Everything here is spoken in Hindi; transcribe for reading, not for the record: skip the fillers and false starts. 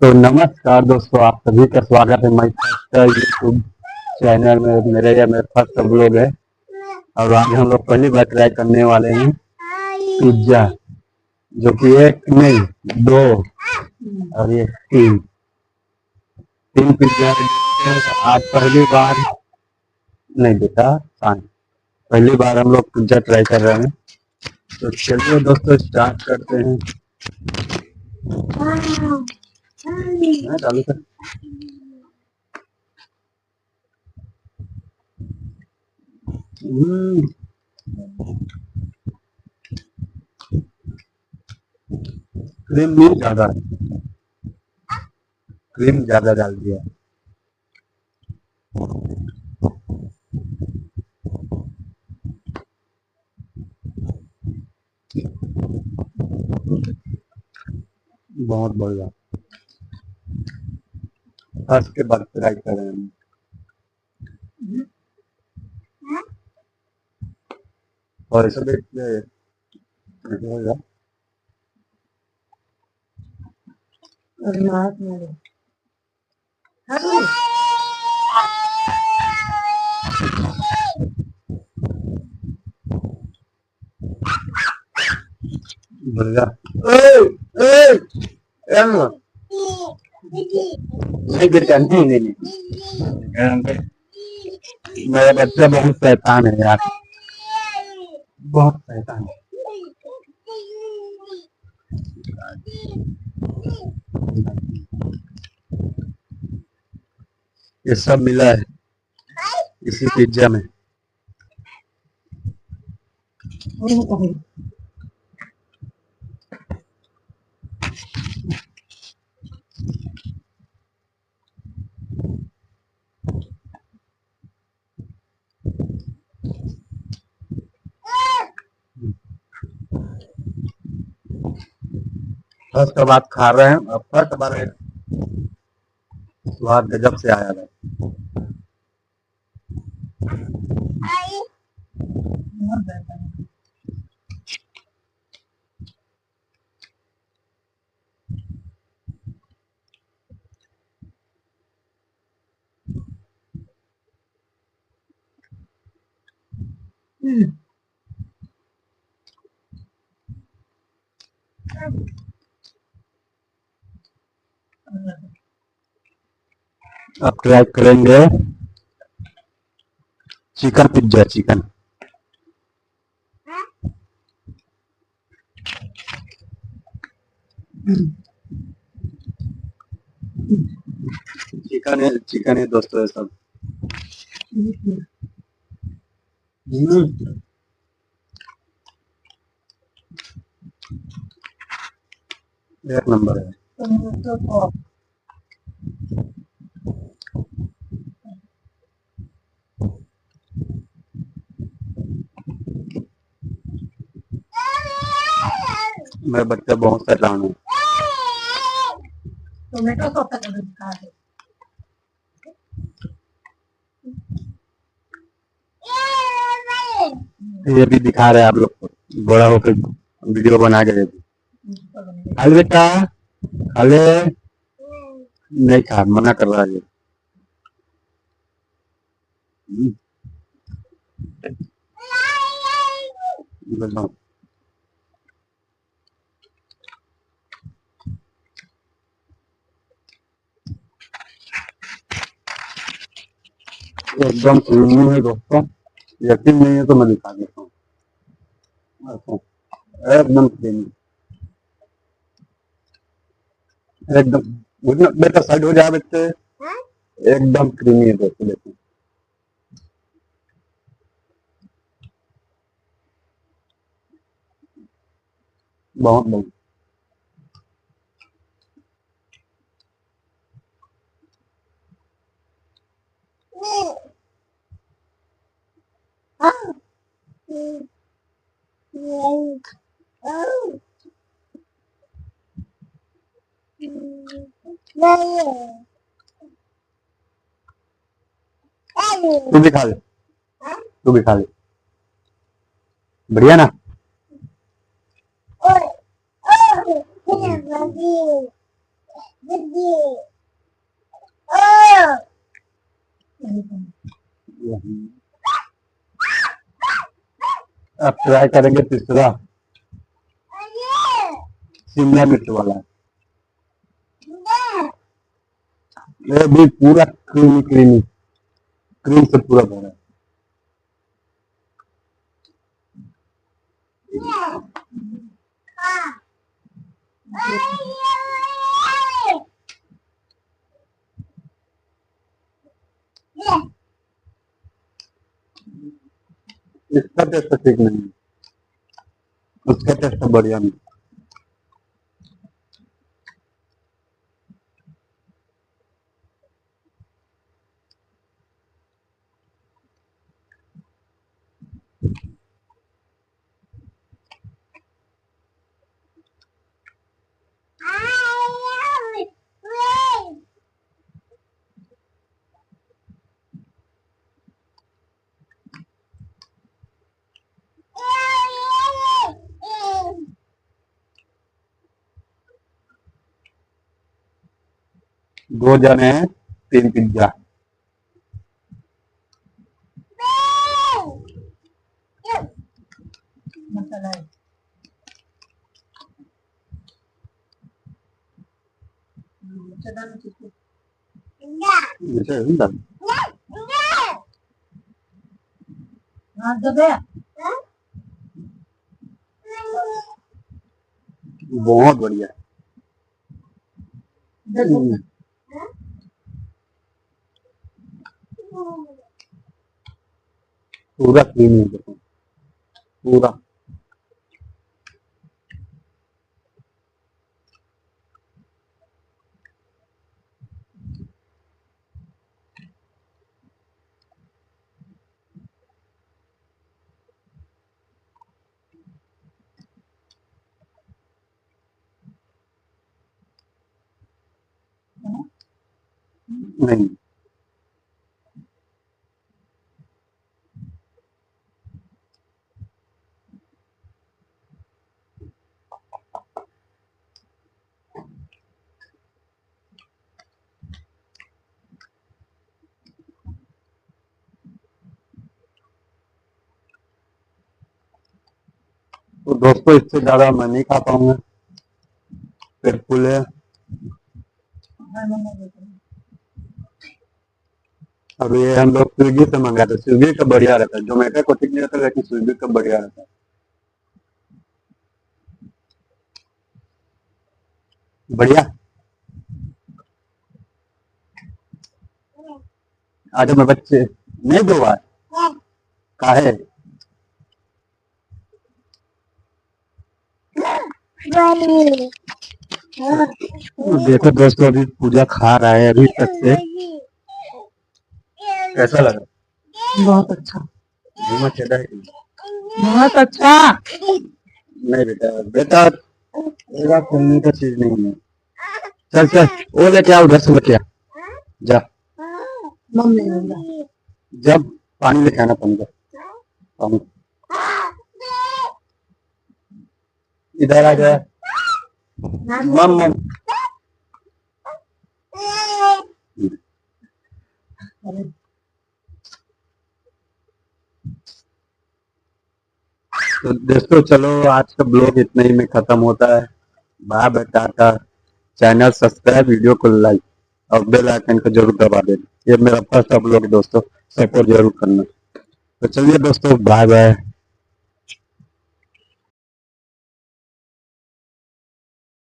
तो नमस्कार दोस्तों, आप सभी का स्वागत है माई फर्स्ट यूट्यूब चैनल में। मेरे फर्स्ट व्लॉग है और आज हम लोग पहली बार ट्राई करने वाले हैं पिज्जा, जो कि एक नहीं दो और ये तीन तीन पिज्जा आज पहली बार नहीं देखा। हाँ, पहली बार हम लोग पिज्जा ट्राई कर रहे हैं। तो चलिए दोस्तों स्टार्ट करते हैं। चालू कर। क्रीम भी ज्यादा है, क्रीम ज्यादा डाल दिया। बहुत बढ़िया। फर्स्ट के बाद ट्राई करें हम। और ऐसा देखिए होगा। बढ़िया। एम नहीं गिरता, नहीं। मेरा बच्चा बहुत शैतान है यार, बहुत शैतान है। ये सब मिला है इसी पिज्जा में। फर्स्ट बात खा रहे हैं और फर्स्ट बार स्वाद गजब से आया है। अब ट्राई करेंगे चिकन पिज्जा। चिकन चिकन है दोस्तों, ये सब। एक नंबर है। मेरा बच्चा बहुत शैतान है। टोमेटो सॉस का दिखा है। ये भी दिखा रहे हैं आप लोग को, बड़ा होकर वीडियो बना के दे। खा ले बेटा, खा ले। नहीं खा, मना कर रहा है। एकदम क्रीमी है दोस्तों, यकीन नहीं है तो मैं दिखा देता हूँ। एकदम क्रीमी, एकदम। बेटा साइड हो जाए बच्चे। एकदम क्रीमी है दोस्तों, देखो। बहुत बहुत। तू भी खा ले, तू भी खा ले। बढ़िया ना। अब ट्राई करेंगे तीसरा, शिमला मिर्च वाला। ये भी पूरा क्रीमी क्रीमी, क्रीम से पूरा भरा है। इसका टेस्ट ठीक नहीं है, उसका टेस्ट बढ़िया नहीं। दो जने हैं, 3 पिज्जा। बहुत बढ़िया। पूरा क्रीमी है, पूरा। नहीं, तो दोस्तों इससे ज्यादा मैं नहीं खा पाऊंगा, पेट फुल है। अब ये हम लोग स्विगी से मंगाते हैं, स्विगी का बढ़िया रहता है, जोमेटो को ठीक नहीं रहता, लेकिन स्विगी का बढ़िया रहता है। बढ़िया। आज मैं बच्चे नहीं दो बार काहे। देखो दोस्तों, अभी पूजा खा रहा है अभी तक से। कैसा लगा? बहुत अच्छा, बहुत अच्छा। नहीं बेटा, बेटा मेरा खोलने का चीज नहीं है। चल चल, वो लेके आओ, 10 लेके आ जा। जब पानी लेके आना पड़ेगा, पानी इधर आ जाए। मम तो दोस्तों चलो, आज का ब्लॉग इतना ही में खत्म होता है। Bye bye, tata. Channel subscribe, video को लाइक और बेल आइकन को जरूर दबा देना। ये मेरा फर्स्ट ब्लॉग दोस्तों, सपोर्ट जरूर करना। तो चलिए दोस्तों, बाय बाय।